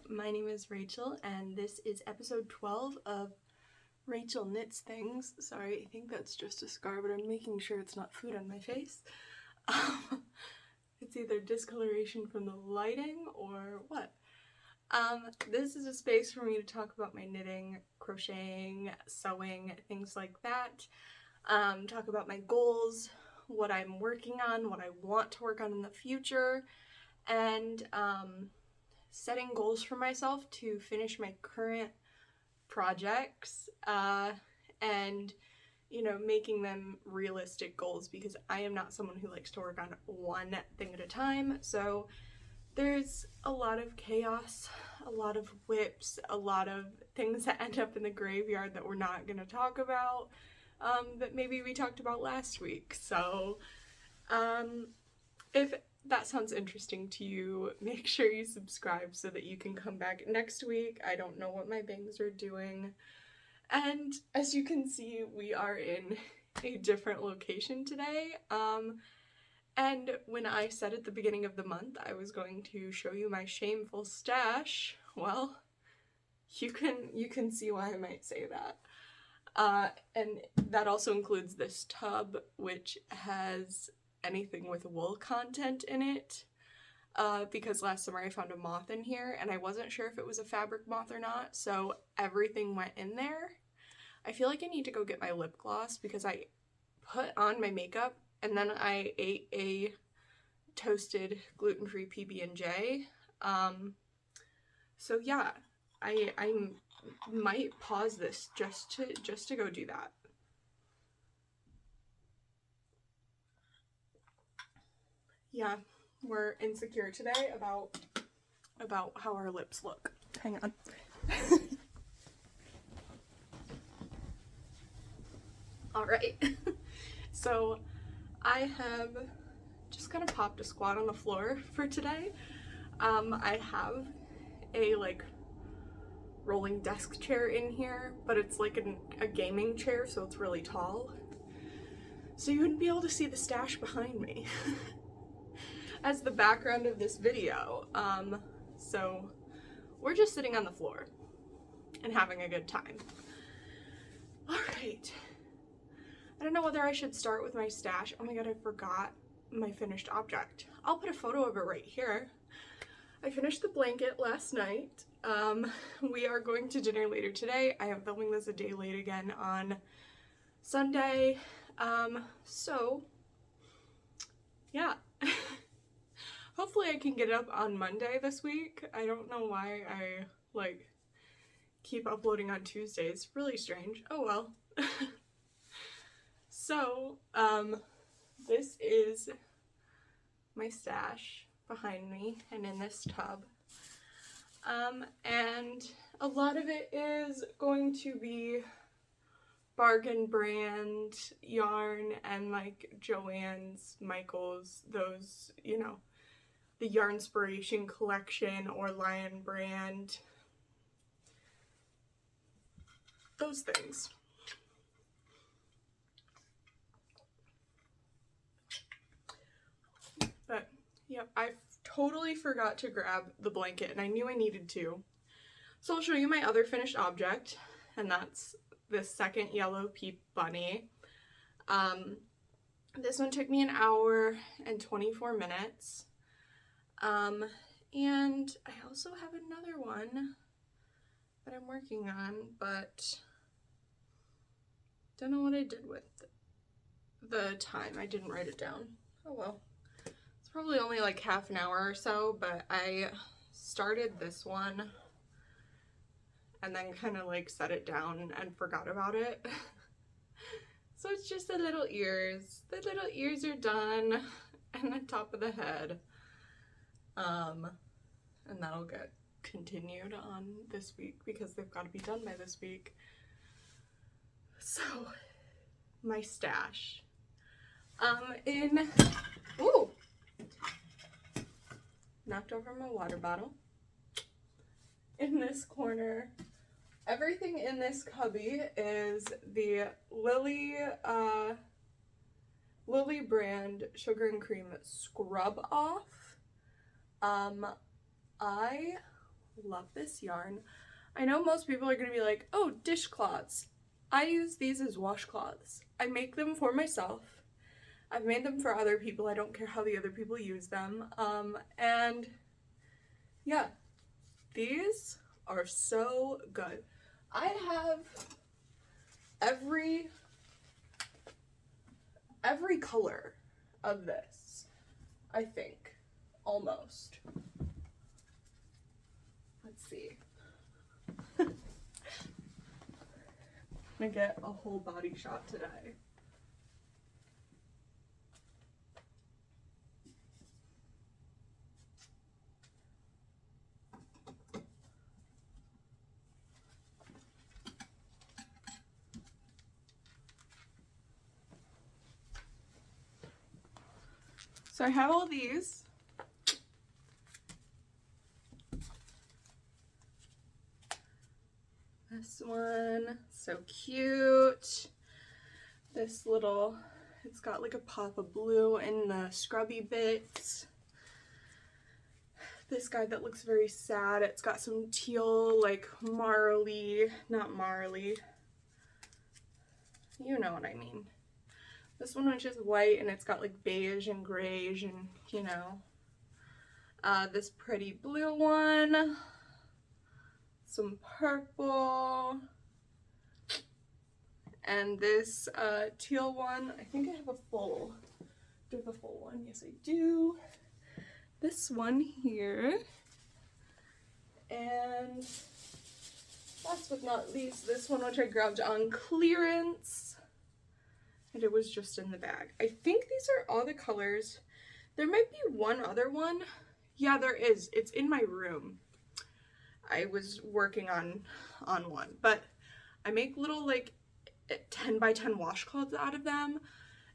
my name is Rachel, and this is episode 12 of Rachel Knits Things. Sorry, I think that's just a scar, but I'm making sure it's not food on my face. It's either discoloration from the lighting or what. This is a space for me to talk about my knitting, crocheting, sewing, things like that. Talk about my goals, what I'm working on, what I want to work on in the future, and setting goals for myself to finish my current projects and making them realistic goals, because I am not someone who likes to work on one thing at a time. So there's a lot of chaos, a lot of whips, a lot of things that end up in the graveyard that we're not going to talk about, that maybe we talked about last week. So if that sounds interesting to you, make sure you subscribe so that you can come back next week. I don't know what my bangs are doing. And as you can see, we are in a different location today. And when I said at the beginning of the month I was going to show you my shameful stash, well, you can see why I might say that. And that also includes this tub, which has anything with wool content in it, because last summer I found a moth in here and I wasn't sure if it was a fabric moth or not, so everything went in there. I feel like I need to go get my lip gloss because I put on my makeup and then I ate a toasted gluten-free PB&J. So yeah, I might pause this just to go do that. Yeah, we're insecure today about how our lips look. Hang on. All right. So I have just kind of popped a squat on the floor for today. I have a rolling desk chair in here, but it's like a gaming chair, so it's really tall. So you wouldn't be able to see the stash behind me as the background of this video. So we're just sitting on the floor and having a good time. All right. I don't know whether I should start with my stash. Oh my god, I forgot my finished object. I'll put a photo of it right here. I finished the blanket last night. We are going to dinner later today. I am filming this a day late again on Sunday. So yeah. Hopefully I can get it up on Monday this week. I don't know why I keep uploading on Tuesdays. Really strange. Oh well. So, this is my stash behind me and in this tub. And a lot of it is going to be Bargain brand yarn and Joann's, Michael's, those, the Yarnspiration collection or Lion brand, those things. But yeah, I totally forgot to grab the blanket and I knew I needed to. So I'll show you my other finished object, and that's this second yellow peep bunny. This one took me 1 hour and 24 minutes. And I also have another one that I'm working on, but don't know what I did with the time. I didn't write it down. Oh well. It's probably only half an hour or so, but I started this one and then kind of set it down and forgot about it. So it's just the little ears. The little ears are done and the top of the head. And that'll get continued on this week because they've got to be done by this week. So, my stash. Ooh! Knocked over my water bottle. In this corner, everything in this cubby is the Lily brand Sugar and Cream Scrub Off. I love this yarn. I know most people are going to be like, oh, dishcloths. I use these as washcloths. I make them for myself. I've made them for other people. I don't care how the other people use them. And yeah, these are so good. I have every color of this, I think, almost. Let's see. I'm gonna get a whole body shot today. So I have all these. This one, so cute. This little, it's got like a pop of blue in the scrubby bits. This guy that looks very sad, it's got some teal, like marley, not marley. You know what I mean. This one which is white and it's got like beige and grayish and, you know. This pretty blue one. Some purple. And this teal one. I think I have a full. Do I have a full one? Yes, I do. This one here. And last but not least, this one which I grabbed on clearance. And it was just in the bag. I think these are all the colors. There might be one other one. Yeah, there is. It's in my room. I was working on one, but I make little like 10 by 10 washcloths out of them,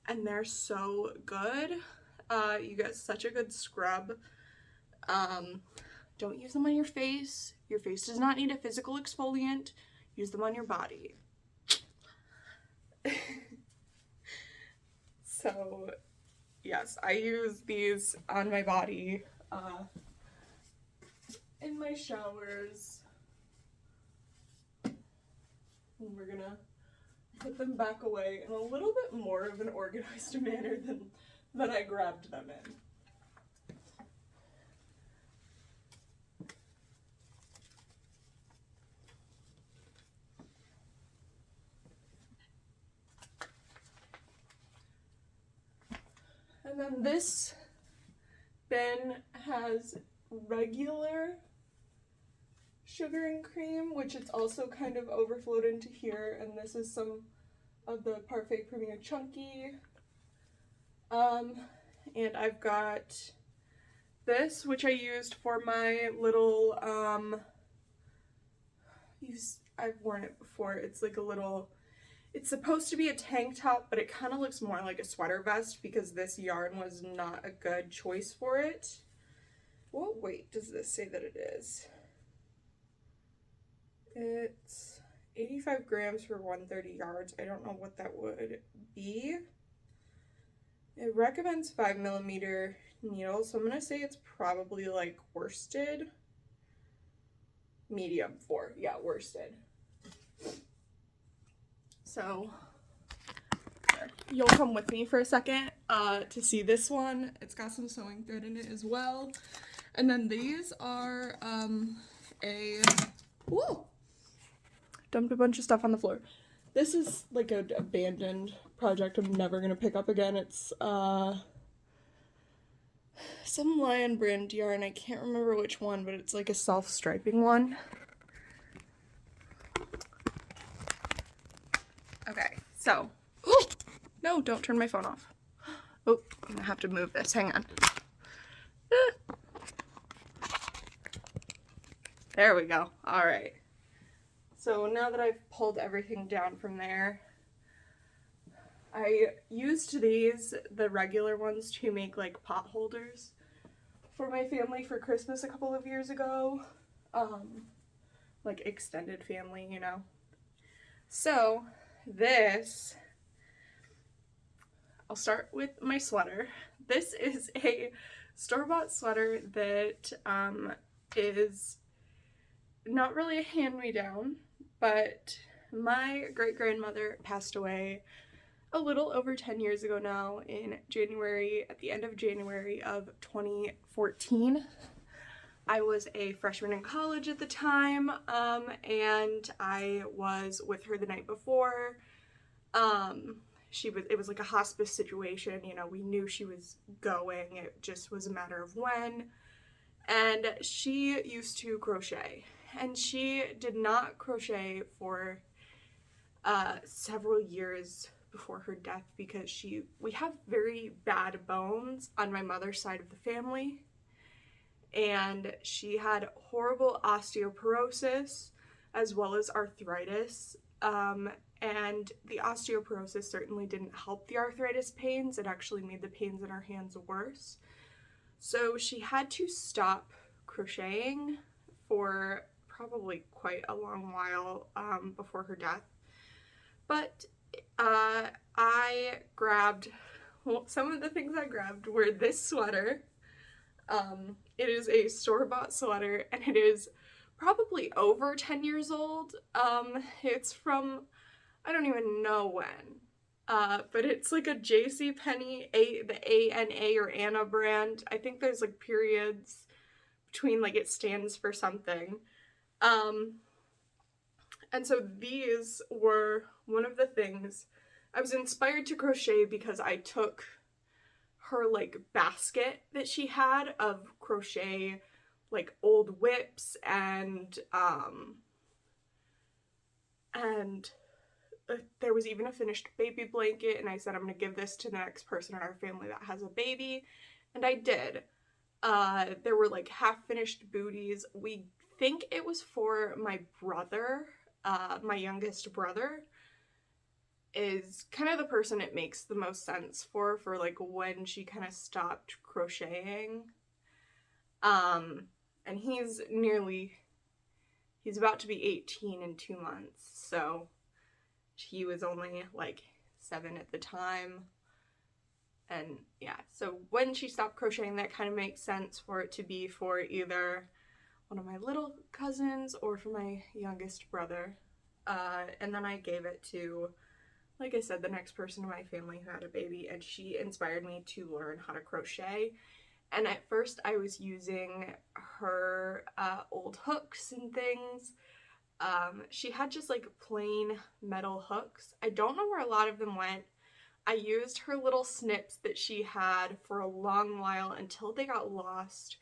and they're so good. You get such a good scrub. Don't use them on your face. Your face does not need a physical exfoliant. Use them on your body. So, yes, I use these on my body, in my showers. And we're gonna put them back away in a little bit more of an organized manner than I grabbed them in. And then this bin has regular sugar and cream, which it's also kind of overflowed into here, and this is some of the Parfait Premier Chunky. And I've got this, which I used for my little, I've worn it before. It's like a little, it's supposed to be a tank top, but it kind of looks more like a sweater vest because this yarn was not a good choice for it. What weight does this say that it is? It's 85 grams for 130 yards. I don't know what that would be. It recommends 5mm needles, so I'm gonna say it's probably like worsted. Medium 4, yeah, worsted. So you'll come with me for a second to see this one. It's got some sewing thread in it as well. And then these are whoa, dumped a bunch of stuff on the floor. This is like an abandoned project I'm never gonna pick up again. It's some Lion brand yarn. I can't remember which one, but it's like a self-striping one. Okay, so, ooh, no, don't turn my phone off. Oh, I'm gonna have to move this, hang on. There we go, all right. So now that I've pulled everything down from there, I used these, the regular ones, to make like pot holders for my family for Christmas a couple of years ago. Like extended family, you know. So this, I'll start with my sweater. This is a store-bought sweater that is not really a hand-me-down, but my great-grandmother passed away a little over 10 years ago now in January, at the end of January of 2014. I was a freshman in college at the time, and I was with her the night before. It was like a hospice situation, you know, we knew she was going, it just was a matter of when. And she used to crochet, and she did not crochet for several years before her death because we have very bad bones on my mother's side of the family, and she had horrible osteoporosis as well as arthritis. And the osteoporosis certainly didn't help the arthritis pains, it actually made the pains in her hands worse. So she had to stop crocheting for probably quite a long while before her death. But I grabbed, well, some of the things I grabbed were this sweater. It is a store-bought sweater, and it is probably over 10 years old. It's from, I don't even know when. But it's like a JCPenney, the ANA or Anna brand. I think there's like periods between, like, it stands for something. And so these were one of the things I was inspired to crochet because I took her like basket that she had of crochet, like old whips and there was even a finished baby blanket, and I said I'm gonna give this to the next person in our family that has a baby, and I did. There were like half-finished booties. We think it was for my brother. My youngest brother is kind of the person it makes the most sense for like when she kind of stopped crocheting. And he's about to be 18 in 2 months, so he was only like 7 at the time. And yeah, so when she stopped crocheting, that kind of makes sense for it to be for either one of my little cousins or for my youngest brother. And then I gave it to, like I said, the next person in my family who had a baby, and she inspired me to learn how to crochet. And at first I was using her old hooks and things. She had just like plain metal hooks. I don't know where a lot of them went. I used her little snips that she had for a long while until they got lost.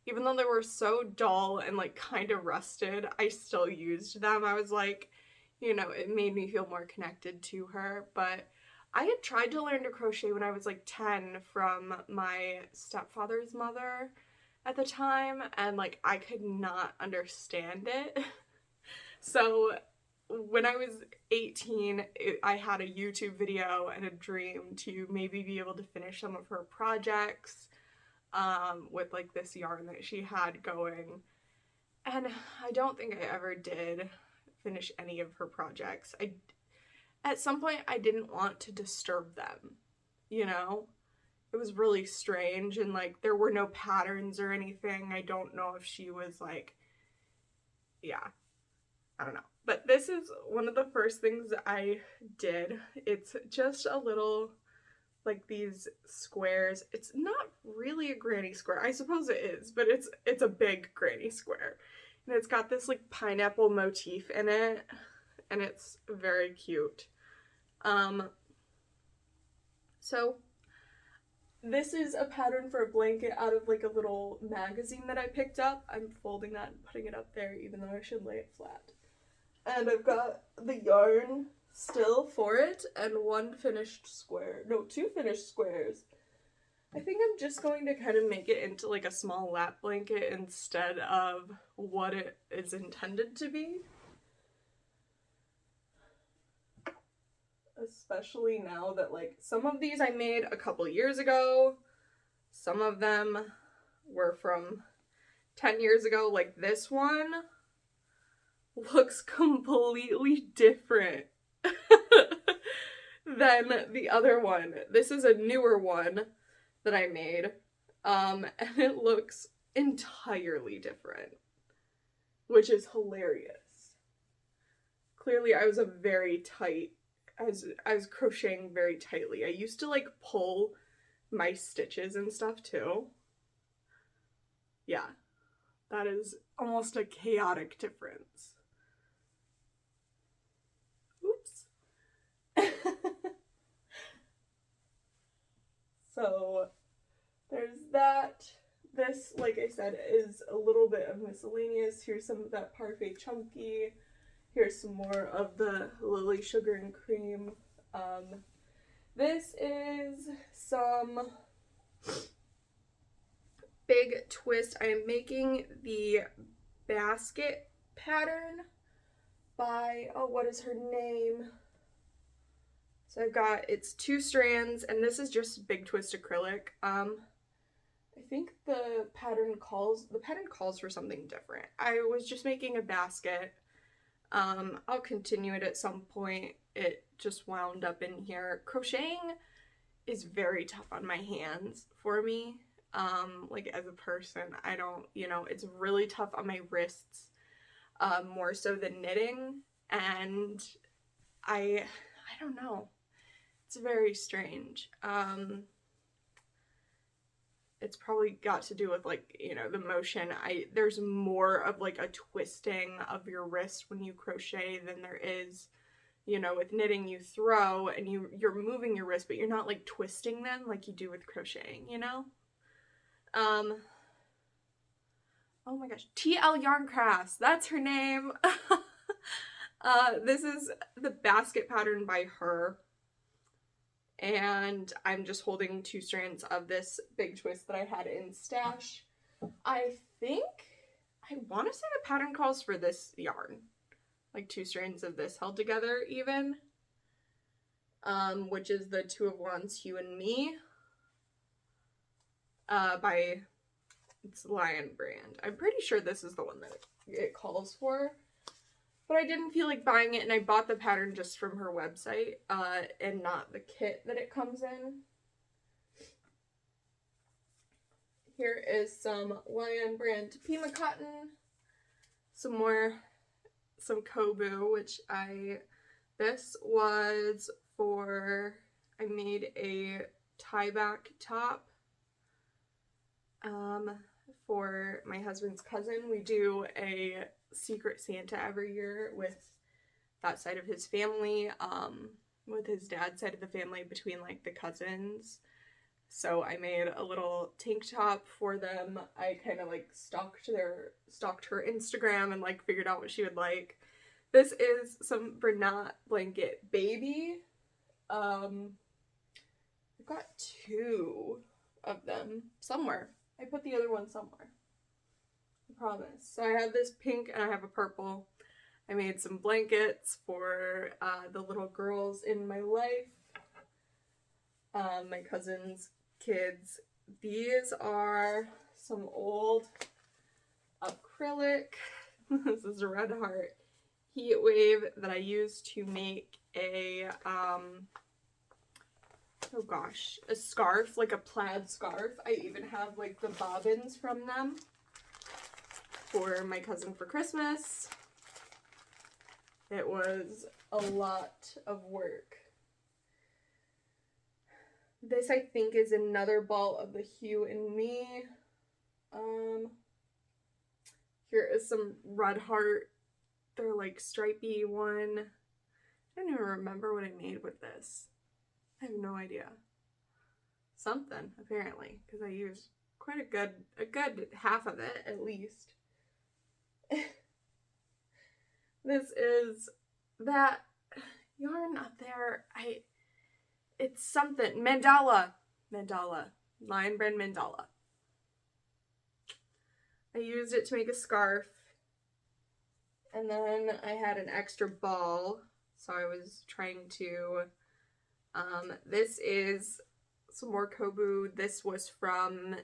Even though they were so dull and like kind of rusted, I still used them. I was like, you know, it made me feel more connected to her. But I had tried to learn to crochet when I was like 10 from my stepfather's mother at the time, and like I could not understand it. So when I was 18, I had a YouTube video and a dream to maybe be able to finish some of her projects with like this yarn that she had going. And I don't think I ever did finish any of her projects. At some point I didn't want to disturb them, you know? It was really strange, and like there were no patterns or anything. I don't know if she was like, yeah, I don't know. But this is one of the first things I did. It's just a little, like these squares. It's not really a granny square. I suppose it is, but it's a big granny square. And it's got this like pineapple motif in it, and it's very cute. So this is a pattern for a blanket out of like a little magazine that I picked up. I'm folding that and putting it up there even though I should lay it flat. And I've got the yarn still for it and two finished squares. I think I'm just going to kind of make it into like a small lap blanket instead of what it is intended to be. Especially now that like some of these I made a couple years ago. Some of them were from 10 years ago. Like this one looks completely different than the other one. This is a newer one that I made, and it looks entirely different. which is hilarious. Clearly I was I was crocheting very tightly. I used to like pull my stitches and stuff too. Yeah, that is almost a chaotic difference. Oops. So there's that. This, like I said, is a little bit of miscellaneous. Here's some of that Parfait Chunky. Here's some more of the Lily Sugar and Cream. This is some Big Twist. I am making the basket pattern by, oh, what is her name? So I've got, it's 2 strands, and this is just Big Twist acrylic. I think the pattern calls for something different. I was just making a basket. I'll continue it at some point. It just wound up in here. Crocheting is very tough on my hands for me. Like as a person, I don't, it's really tough on my wrists, more so than knitting. And I don't know. It's very strange. It's probably got to do with like, the motion. There's more of like a twisting of your wrist when you crochet than there is, with knitting. You throw and you're moving your wrist, but you're not like twisting them like you do with crocheting, Oh my gosh, TL Yarn Crafts, that's her name. This is the basket pattern by her. And I'm just holding 2 strands of this Big Twist that I had in stash. I want to say the pattern calls for this yarn. Like 2 strands of this held together even. Which is the 2 of Wands Hue and Me. By, it's Lion brand. I'm pretty sure this is the one that it calls for. But I didn't feel like buying it, and I bought the pattern just from her website, and not the kit that it comes in. Here is some Lion brand Pima cotton, some Kobu, which this was for, I made a tie-back top, for my husband's cousin. We do a Secret Santa every year with that side of his family, with his dad's side of the family, between like the cousins. So I made a little tank top for them. I kind of like stalked her Instagram and like figured out what she would like. This is some Bernat blanket baby. I've got 2 of them somewhere. I put the other one somewhere. Promise. So I have this pink and I have a purple. I made some blankets for the little girls in my life, my cousin's kids. These are some old acrylic. This is a Red Heart Heat Wave that I used to make a a scarf, like a plaid scarf. I even have like the bobbins from them for my cousin for Christmas. It was a lot of work. This I think is another ball of the Hue and Me. Here is some Red Heart. They're like stripey one. I don't even remember what I made with this. I have no idea. Something, apparently, because I used quite a good half of it at least. This is that yarn up there. It's something. Mandala. Lion brand Mandala. I used it to make a scarf. And then I had an extra ball. So I was trying to, this is some more Kobu. This was from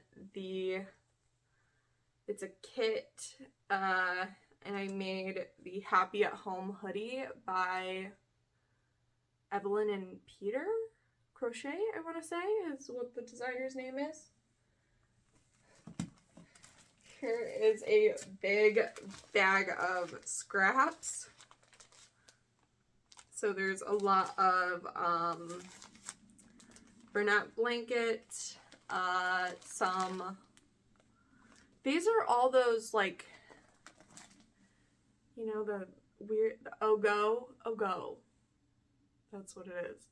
it's a kit, and I made the Happy at Home hoodie by Evelyn and Peter Crochet, I want to say, is what the designer's name is. Here is a big bag of scraps. So there's a lot of Bernat blanket, these are all those, like, you know, the weird, the Ogo. That's what it is.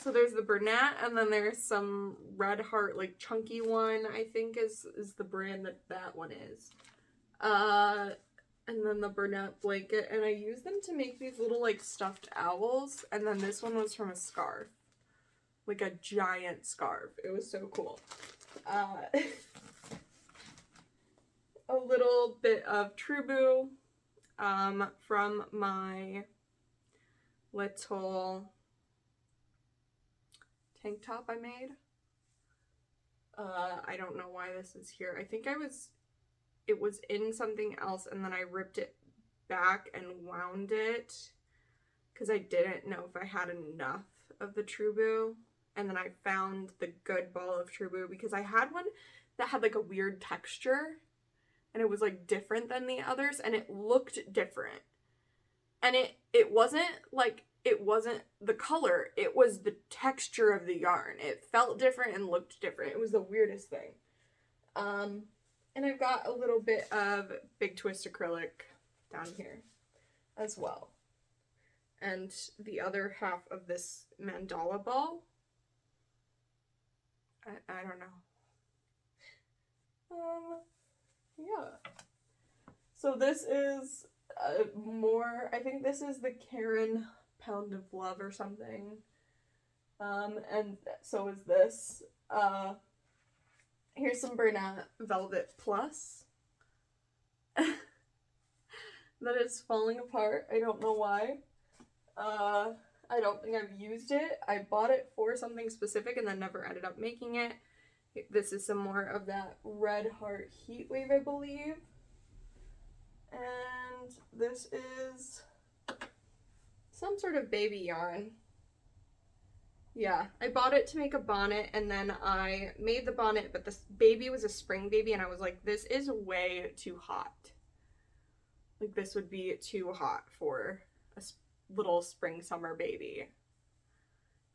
So there's the Bernat, and then there's some Red Heart, like, chunky one, I think is the brand that one is. And then the Bernat blanket, and I use them to make these little, like, stuffed owls, and then this one was from a scarf. Like a giant scarf. It was so cool. A little bit of Trubu from my little tank top I made. I don't know why this is here. I think it was in something else, and then I ripped it back and wound it because I didn't know if I had enough of the Trubu. And then I found the good ball of Trubu because I had one that had like a weird texture and it was like different than the others and it looked different. And it wasn't the color, it was the texture of the yarn. It felt different and looked different. It was the weirdest thing. And I've got a little bit of Big Twist acrylic down here as well. And the other half of this mandala ball, I don't know. Yeah. So this is I think this is the Caron Pound of Love or something. And so is this. Here's some Bernat Velvet Plus. That is falling apart. I don't know why. I don't think I've used it. I bought it for something specific and then never ended up making it. This is some more of that Red Heart Heat Wave, I believe. And this is some sort of baby yarn. Yeah, I bought it to make a bonnet and then I made the bonnet, but this baby was a spring baby and I was like, this is way too hot. Like, this would be too hot for a little spring summer baby,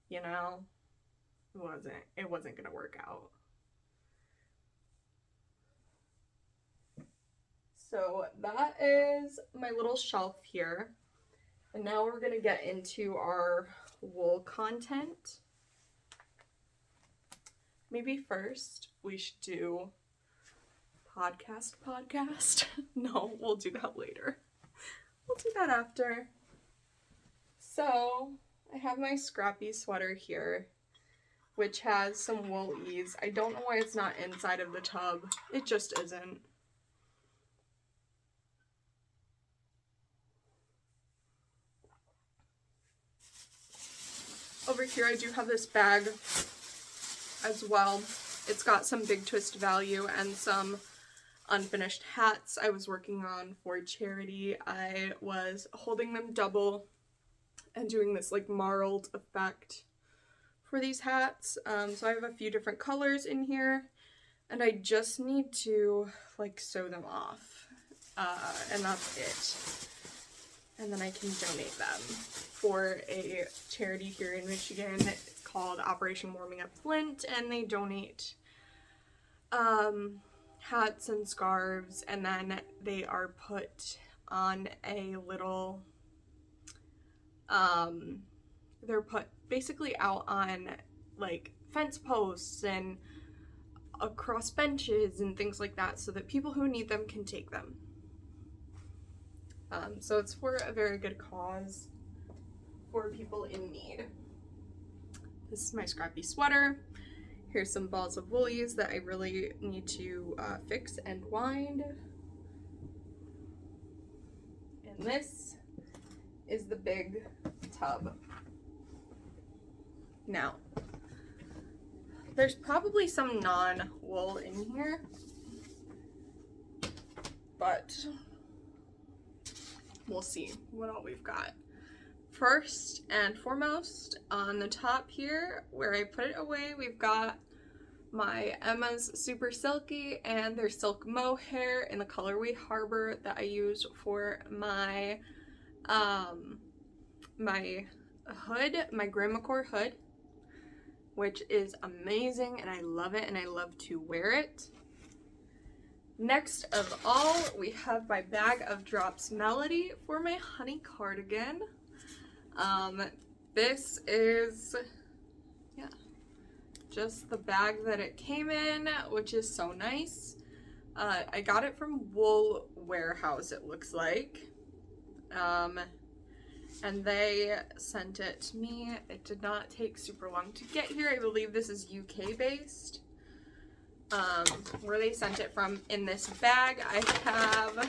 you know. It wasn't gonna work out. So that is my little shelf here, and now we're gonna get into our wool content. Maybe first we should do podcast. No, we'll do that later. We'll do that after. So, I have my scrappy sweater here, which has some wool ease. I don't know why it's not inside of the tub. It just isn't. Over here I do have this bag as well. It's got some Big Twist value and some unfinished hats I was working on for charity. I was holding them double and doing this like marled effect for these hats. So I have a few different colors in here and I just need to like sew them off and that's it. And then I can donate them for a charity here in Michigan. It's called Operation Warming Up Flint, and they donate hats and scarves, and then they are put on a little, they're put basically out on like fence posts and across benches and things like that so that people who need them can take them. So it's for a very good cause for people in need. This is my scrappy sweater. Here's some balls of woolies that I really need to fix and wind. And this is the big tub. Now, there's probably some non-wool in here, but we'll see what all we've got. First and foremost, on the top here, where I put it away, we've got my Emma's Super Silky and their Silk Mohair in the colorway Harbor that I used for my my hood, my Grandmacore hood, which is amazing and I love it and I love to wear it. Next of all, we have my Bag of Drops Melody for my honey cardigan. This is, yeah, just the bag that it came in, which is so nice. I got it from Wool Warehouse, it looks like. And they sent it to me. It did not take super long to get here. I believe this is UK based. Where they sent it from. In this bag, I have,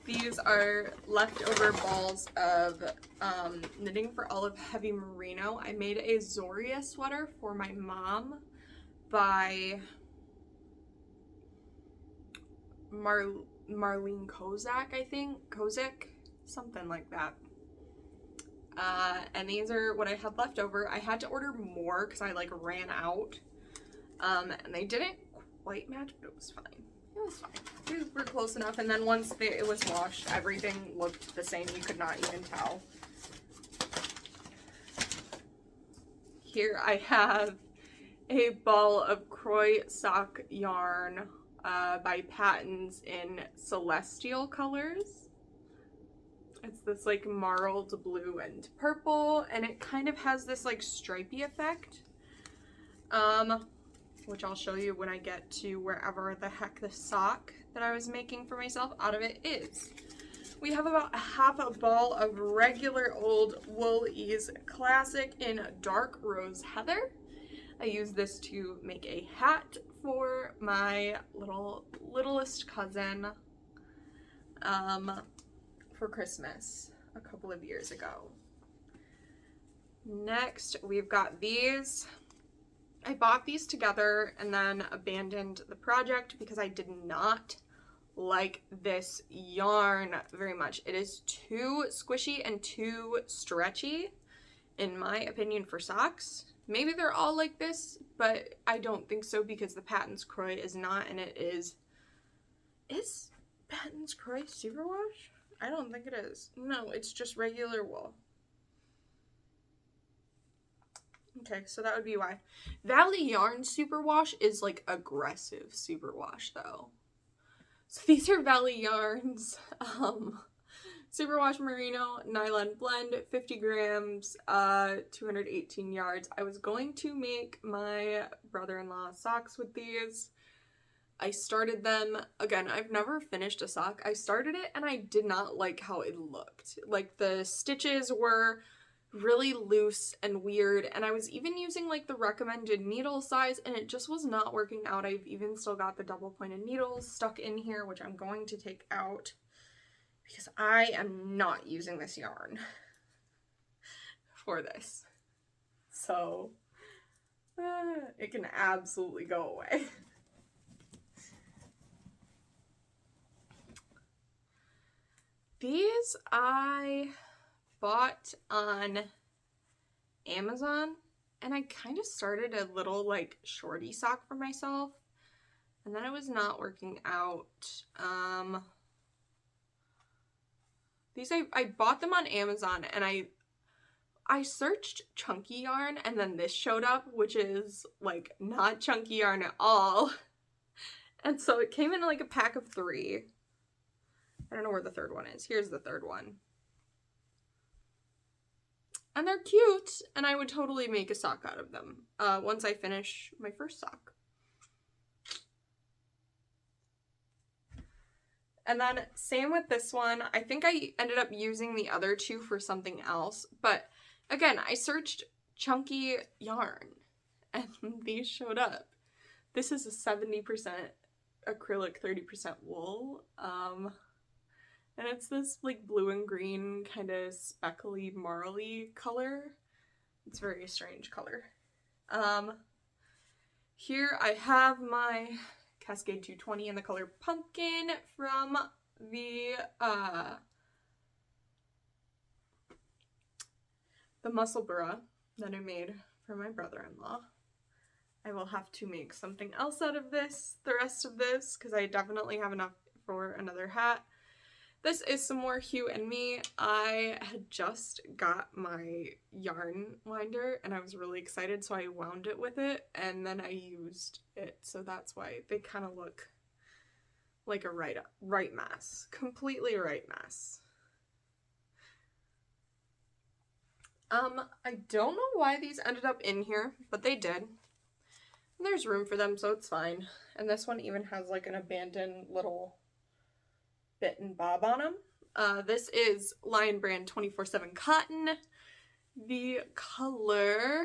these are leftover balls of Knitting for Olive Heavy Merino. I made a Zoria sweater for my mom by Marlene Kozak, I think. Kozik, something like that. And these are what I had left over. I had to order more because I like ran out. And they didn't quite match, but it was fine. It was fine. They were close enough, and then once it was washed, everything looked the same. You could not even tell. Here I have a ball of Croy sock yarn by Patons in Celestial colors. It's this like marled blue and purple, and it kind of has this like stripy effect. Which I'll show you when I get to wherever the heck the sock that I was making for myself out of it is. We have about half a ball of regular old Wool-Ease Classic in dark rose heather. I use this to make a hat for my littlest cousin for Christmas a couple of years ago. Next, we've got these. I bought these together and then abandoned the project because I did not like this yarn very much. It is too squishy and too stretchy, in my opinion, for socks. Maybe they're all like this, but I don't think so because the Patons Croy is not, and it is Patons Croy superwash? I don't think it is. No, it's just regular wool. Okay, so that would be why. Valley Yarn Superwash is like aggressive superwash though. So these are Valley Yarns Superwash Merino Nylon Blend, 50 grams, 218 yards. I was going to make my brother-in-law socks with these. I started them. Again, I've never finished a sock. I started it and I did not like how it looked. Like the stitches were really loose and weird, and I was even using like the recommended needle size and it just was not working out. I've even still got the double pointed needles stuck in here, which I'm going to take out because I am not using this yarn for this. So it can absolutely go away. These I bought on Amazon, and I kind of started a little like shorty sock for myself, and then it was not working out. These I bought them on Amazon, and I searched chunky yarn, and then this showed up, which is like not chunky yarn at all. And so it came in like a pack of 3. I don't know where the third one is. Here's the third one. And they're cute, and I would totally make a sock out of them once I finish my first sock. And then same with this one. I think I ended up using the other 2 for something else. But again, I searched chunky yarn, and these showed up. This is a 70% acrylic, 30% wool. And it's this like blue and green kind of speckly marley color. It's a very strange color. Here I have my Cascade 220 in the color Pumpkin from the Musselburgh that I made for my brother-in-law. I will have to make something else out of this, the rest of this, because I definitely have enough for another hat. This is some more Hue and Me. I had just got my yarn winder and I was really excited, so I wound it with it and then I used it. So that's why they kind of look like a right mess. Completely right mess. I don't know why these ended up in here, but they did. And there's room for them, so it's fine. And this one even has like an abandoned little bit and bob on them. This is Lion Brand 24/7 cotton. The color,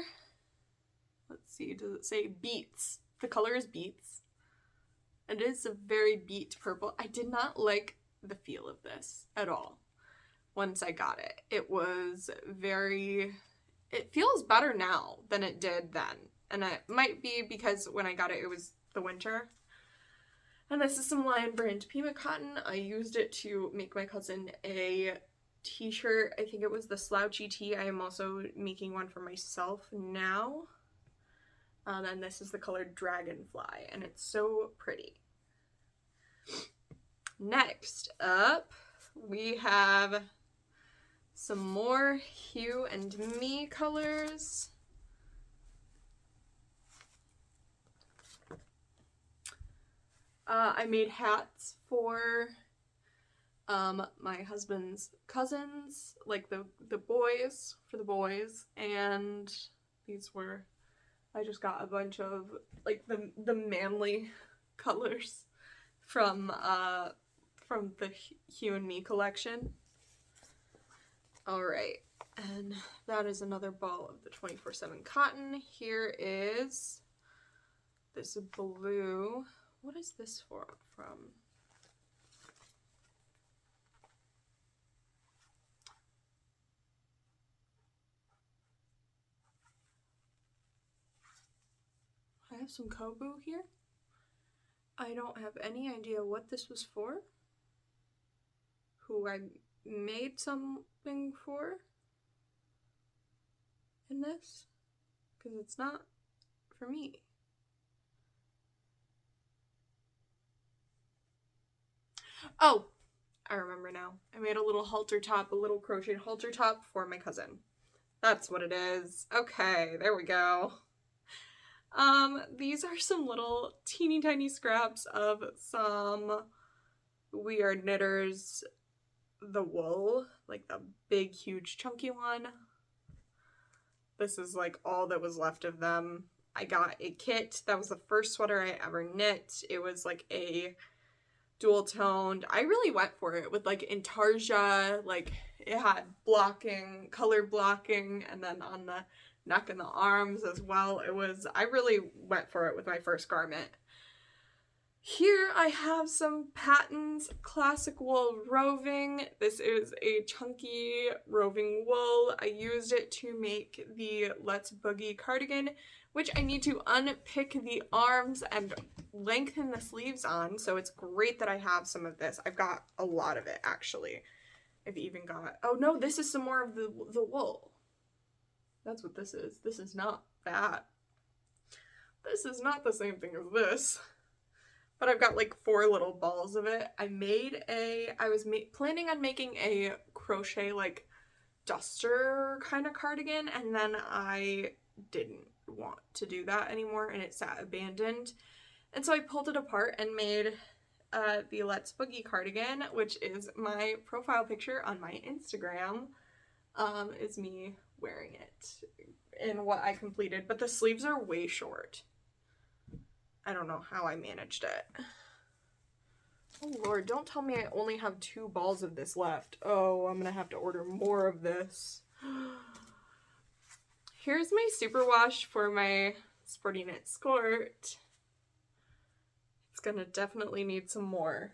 let's see, does it say beets? The color is beets. It is a very beet purple. I did not like the feel of this at all once I got it. It was very, it feels better now than it did then. And it might be because when I got it, it was the winter. And this is some Lion Brand Pima cotton. I used it to make my cousin a t-shirt. I think it was the slouchy tee. I am also making one for myself now. And this is the color Dragonfly, and it's so pretty. Next up, we have some more Hue and Me colors. I made hats for my husband's cousins, like the boys, for the boys, and these were, I just got a bunch of like the manly colors from the Hue and Me collection. Alright, and that is another ball of the 24/7 cotton. Here is this blue. What is this from? I have some Kobu here. I don't have any idea what this was for. Who I made something for in this, because it's not for me. Oh, I remember now. I made a little halter top, a little crocheted halter top for my cousin. That's what it is. Okay, there we go. These are some little teeny tiny scraps of some We Are Knitters, the wool, like the big, huge, chunky one. This is like all that was left of them. I got a kit. That was the first sweater I ever knit. It was like a dual toned. I really went for it with like intarsia, like it had blocking, color blocking, and then on the neck and the arms as well. I really went for it with my first garment. Here I have some Patons Classic Wool Roving. This is a chunky roving wool. I used it to make the Let's Boogie cardigan, which I need to unpick the arms and lengthen the sleeves on, so it's great that I have some of this. I've got a lot of it, actually. I've even got, oh no, this is some more of the wool. That's what this is. This is not that. This is not the same thing as this. But I've got like 4 little balls of it. I was planning on making a crochet like duster kind of cardigan, and then I didn't want to do that anymore and it sat abandoned. And so I pulled it apart and made the Let's Boogie cardigan, which is my profile picture on my Instagram, is me wearing it in what I completed, but the sleeves are way short. I don't know how I managed it. Oh Lord, don't tell me I only have 2 balls of this left. Oh, I'm gonna have to order more of this. Here's my superwash for my Sporty Knit skirt. It's gonna definitely need some more,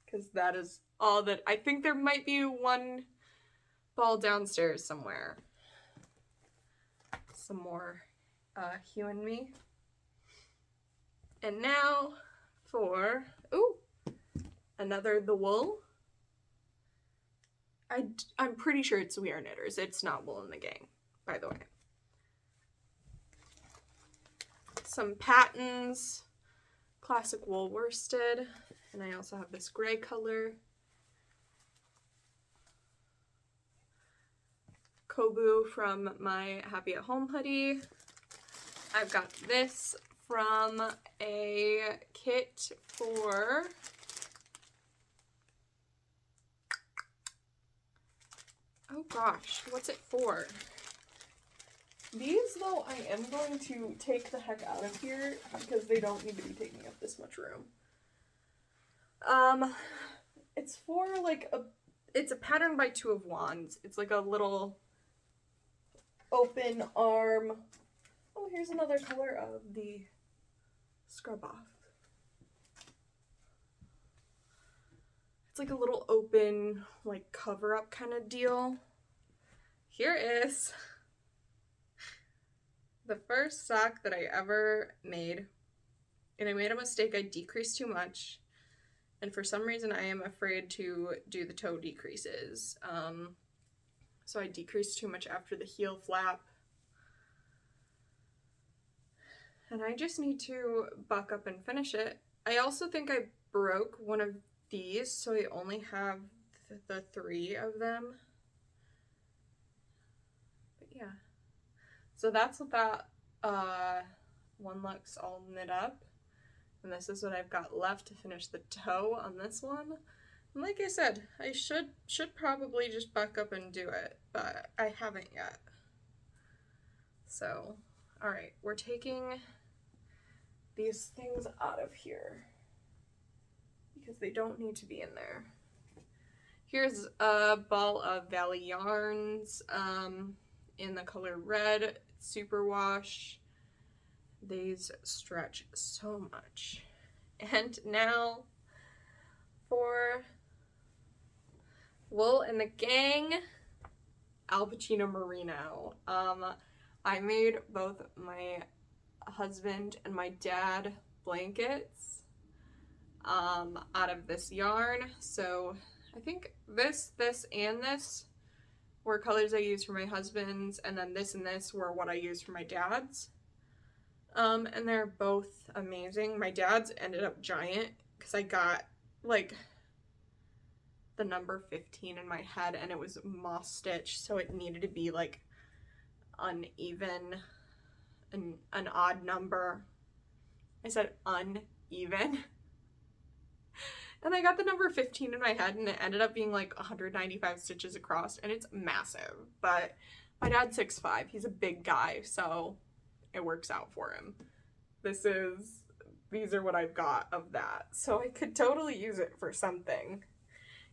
because that is all that, I think there might be 1 ball downstairs somewhere. Some more Hue and Me. And now for, ooh, another The Wool. I'm pretty sure it's We Are Knitters. It's not Wool and the Gang, by the way. some Pattons, classic wool worsted, and I also have this gray color. Kobu from my Happy at Home hoodie. I've got this from a kit for oh gosh, what's it for? These, though, I am going to take the heck out of here because they don't need to be taking up this much room. It's for like it's a pattern by Two of Wands. It's like a little open arm. Oh, here's another color of the scrub off. It's like a little open, like cover up kind of deal. Here is the first sock that I ever made, and I made a mistake. I decreased too much, and for some reason I am afraid to do the toe decreases. So I decreased too much after the heel flap, and I just need to buck up and finish it. I also think I broke one of these, so I only have the 3 of them. But yeah. So that's what that one looks all knit up. And this is what I've got left to finish the toe on this one. And like I said, I should probably just buck up and do it, but I haven't yet. So, alright, we're taking these things out of here because they don't need to be in there. Here's a ball of Valley Yarns in the color red, superwash. These stretch so much. And now for Wool and the Gang, Al Pacino Merino. I made both my husband and my dad blankets out of this yarn. So I think this, and this were colors I used for my husband's, and then this and this were what I used for my dad's. And they're both amazing. My dad's ended up giant because I got like the number 15 in my head and it was moss stitch, so it needed to be like uneven, an odd number. I said uneven. And I got the number 15 in my head and it ended up being like 195 stitches across, and it's massive. But my dad's 6'5", he's a big guy, so it works out for him. These are what I've got of that. So I could totally use it for something.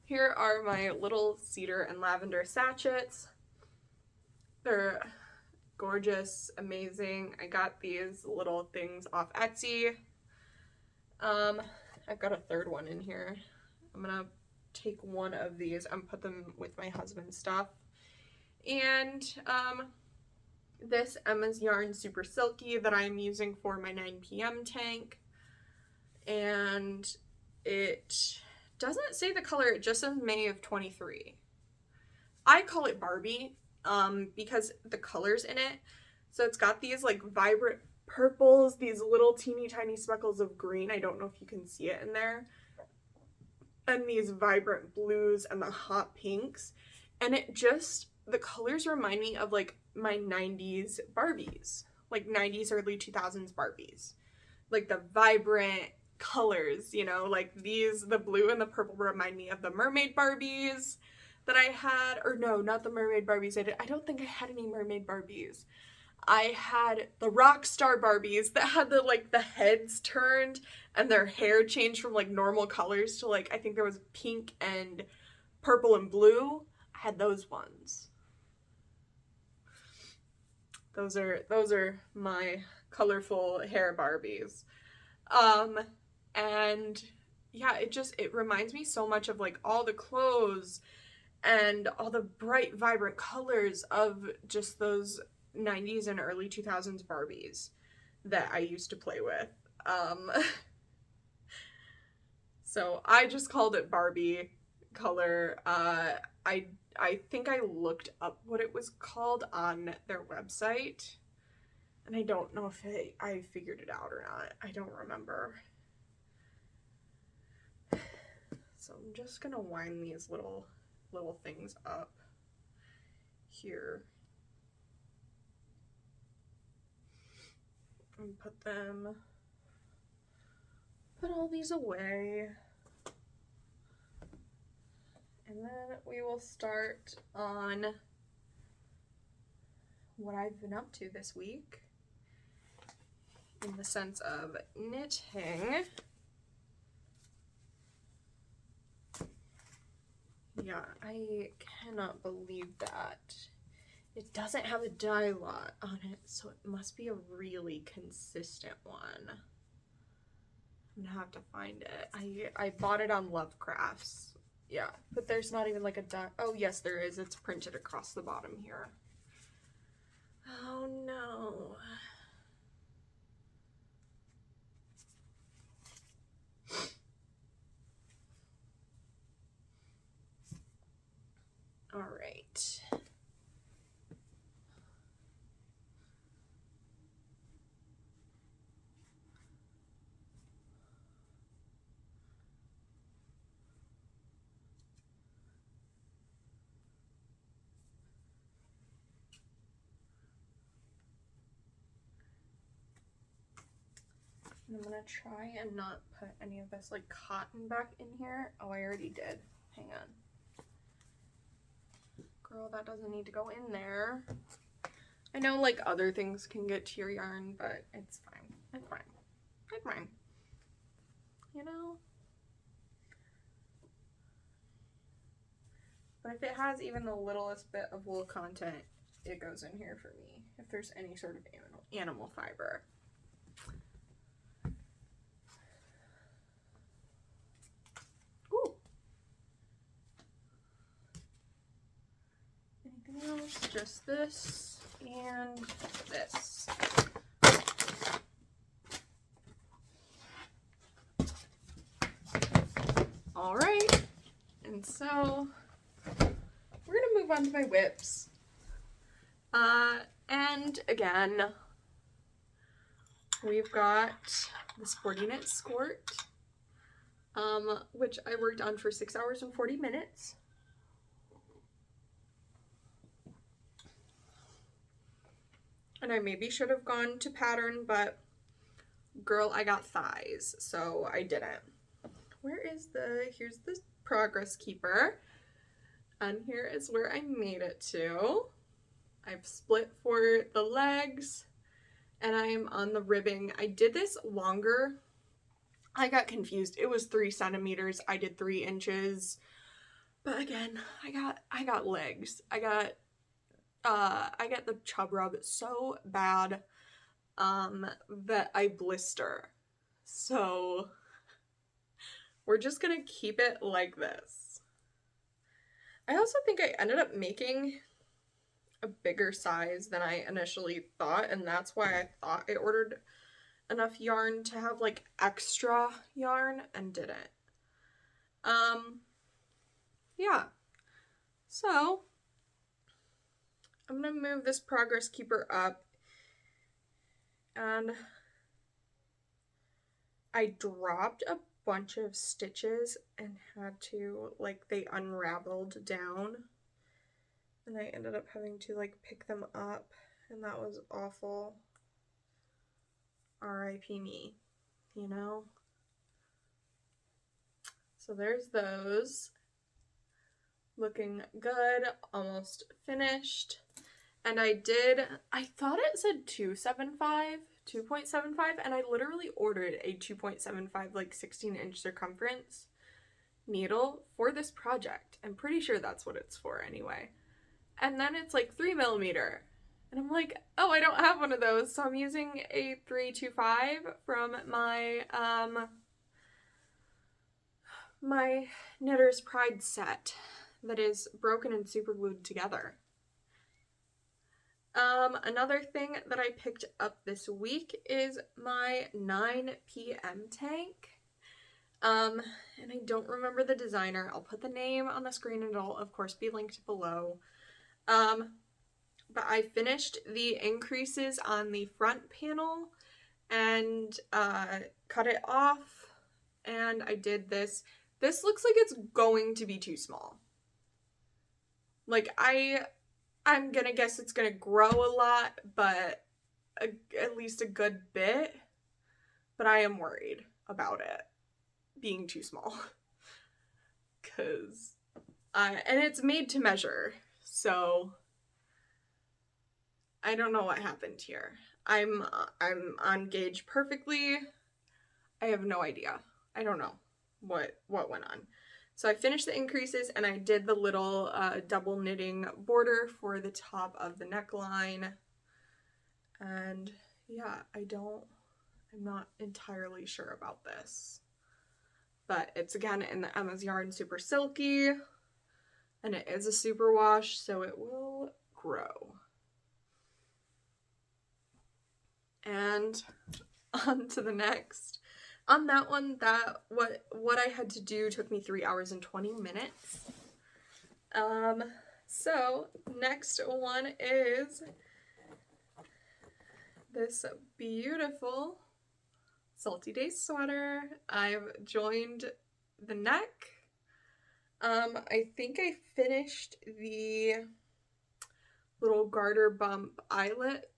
Here are my little cedar and lavender sachets. They're gorgeous, amazing. I got these little things off Etsy. I've got a third one in here. I'm gonna take one of these and put them with my husband's stuff. And this Emma's Yarn Super Silky that I'm using for my 9 p.m. tank. And it doesn't say the color, it just says May of 23. I call it Barbie because the colors in it. So it's got these like vibrant purples, these little teeny tiny speckles of green. I don't know if you can see it in there. And these vibrant blues and the hot pinks. And it just, the colors remind me of like my 90s Barbies. Like 90s, early 2000s Barbies. Like the vibrant colors, you know, like these, the blue and the purple remind me of the mermaid Barbies that I had. Or no, not the mermaid Barbies. I don't think I had any mermaid Barbies. I had the rock star Barbies that had the like the heads turned and their hair changed from like normal colors to like, I think there was pink and purple and blue. I had those ones. Those are my colorful hair Barbies. And yeah, it reminds me so much of like all the clothes and all the bright, vibrant colors of just those 90s and early 2000s Barbies that I used to play with. So I just called it Barbie color. I think I looked up what it was called on their website, And I don't know if I figured it out or not. I don't remember. So I'm just gonna wind these little things up here and put all these away. And then we will start on what I've been up to this week in the sense of knitting. Yeah, I cannot believe that. It doesn't have a dye lot on it, so it must be a really consistent one. I'm gonna have to find it. I bought it on Lovecrafts. Yeah, but there's not even like a dye. Oh yes, there is. It's printed across the bottom here. Oh no. All right. And I'm gonna try and not put any of this like cotton back in here. Oh, I already did. Hang on. Girl, that doesn't need to go in there. I know like other things can get to your yarn, but it's fine. It's fine. It's fine. You know? But if it has even the littlest bit of wool content, it goes in here for me. If there's any sort of animal fiber. Ooh. Anything else? Just this and this. All right. And so we're gonna move on to my whips. And again, we've got the Sporty Knit Skort, which I worked on for 6 hours and 40 minutes. And I maybe should have gone to pattern, but girl, I got thighs, so I didn't. Here's the progress keeper. And here is where I made it to. I've split for the legs and I am on the ribbing. I did this longer. I got confused. It was 3 centimeters. I did 3 inches. But again, I got legs. I got the chub rub so bad that I blister. So we're just gonna keep it like this. I also think I ended up making a bigger size than I initially thought, and that's why I thought I ordered enough yarn to have like extra yarn and didn't. Yeah. So I'm gonna move this progress keeper up, and I dropped a bunch of stitches and had to, like, they unraveled down, and I ended up having to like pick them up, and that was awful. R.I.P. me, you know? So there's those. Looking good, almost finished. And I thought it said 2.75, and I literally ordered a 2.75, like 16-inch circumference needle for this project. I'm pretty sure that's what it's for anyway. And then it's like 3mm. And I'm like, oh, I don't have one of those, so I'm using a 325 from my my Knitter's Pride set that is broken and super glued together. Another thing that I picked up this week is my 9 p.m. tank. And I don't remember the designer. I'll put the name on the screen and it'll of course be linked below. but I finished the increases on the front panel and cut it off, and I did this. This looks like it's going to be too small. Like, I'm gonna guess it's gonna grow a lot, but at least a good bit. But I am worried about it being too small. And it's made to measure, so I don't know what happened here. I'm on gauge perfectly. I have no idea. I don't know what went on. So I finished the increases and I did the little double knitting border for the top of the neckline. And yeah, I'm not entirely sure about this. But it's again in the Emma's Yarn Super Silky, and it is a super wash, so it will grow. And on to the next. On that one, what I had to do took me 3 hours and 20 minutes. So next one is this beautiful Salty Days sweater. I've joined the neck. I think I finished the little garter bump eyelet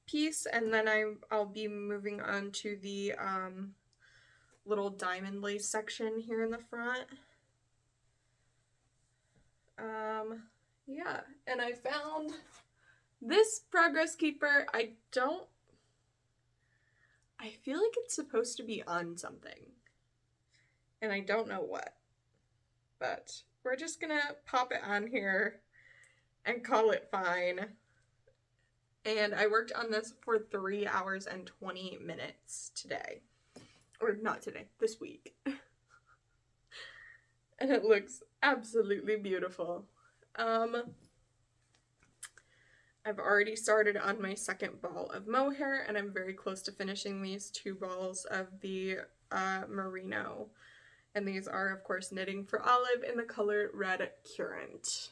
piece, and then I'll be moving on to the little diamond lace section here in the front. Yeah, and I found this Progress Keeper. I feel like it's supposed to be on something, and I don't know what, but we're just gonna pop it on here and call it fine. And I worked on this for 3 hours and 20 minutes today. Or not today, this week. And it looks absolutely beautiful. I've already started on my second ball of mohair, and I'm very close to finishing these 2 balls of the merino. And these are, of course, Knitting for Olive in the color Red Currant.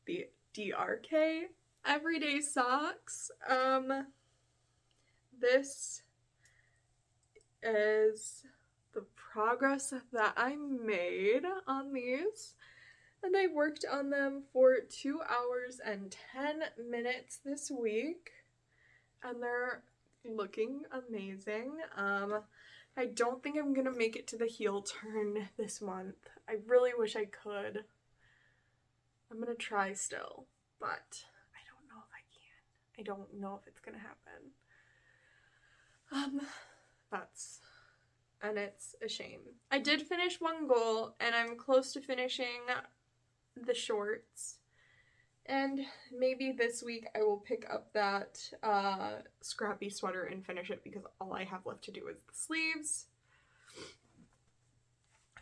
The DRK Everyday Socks. This is the progress that I made on these, and I worked on them for 2 hours and 10 minutes this week, and they're looking amazing. I don't think I'm gonna make it to the heel turn this month. I really wish I could. I'm gonna try still, but I don't know if I can. I don't know if it's gonna happen. And it's a shame. I did finish one goal, and I'm close to finishing the shorts. And maybe this week I will pick up that scrappy sweater and finish it, because all I have left to do is the sleeves.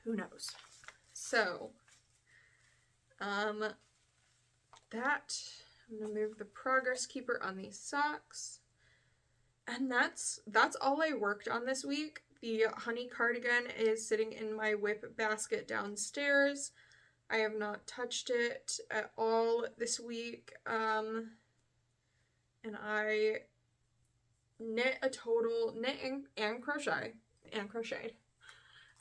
Who knows? So, I'm gonna move the Progress Keeper on these socks. And that's all I worked on this week. The honey cardigan is sitting in my whip basket downstairs. I have not touched it at all this week. And I knit and crocheted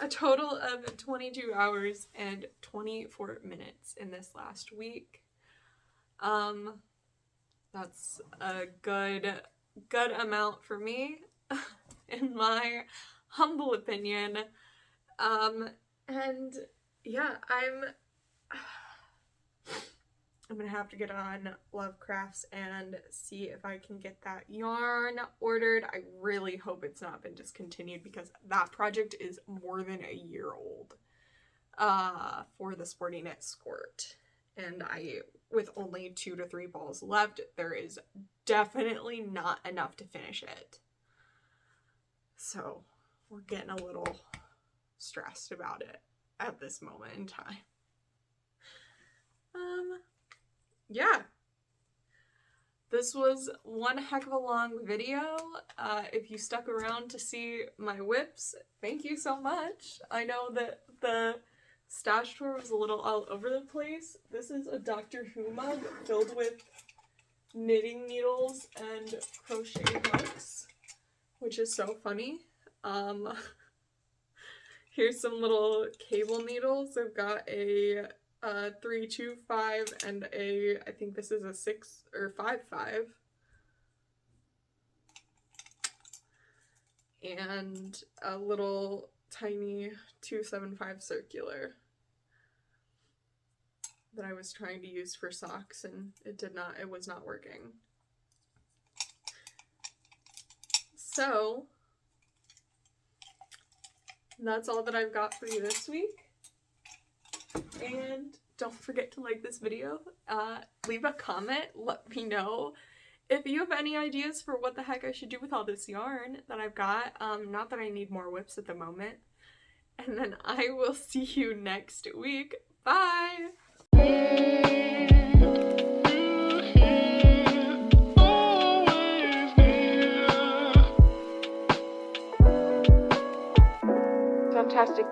a total of 22 hours and 24 minutes in this last week. That's a good amount for me, in my humble opinion. And yeah, I'm gonna have to get on Lovecrafts and see if I can get that yarn ordered. I really hope it's not been discontinued, because that project is more than a year old for the Sporty Knit Skirt. And with only 2 to 3 balls left, there is definitely not enough to finish it. So we're getting a little stressed about it at this moment in time. Yeah. This was one heck of a long video. If you stuck around to see my whips, thank you so much. I know that the stash drawer was a little all over the place. This is a Doctor Who mug filled with knitting needles and crochet hooks, which is so funny. Here's some little cable needles. I've got a 325 and I think this is a 6 or 5.5. And a little tiny 275 circular that I was trying to use for socks, and it was not working. So that's all that I've got for you this week. And don't forget to like this video, leave a comment, let me know if you have any ideas for what the heck I should do with all this yarn that I've got. Not that I need more whips at the moment. And then I will see you next week. Bye! Fantastic.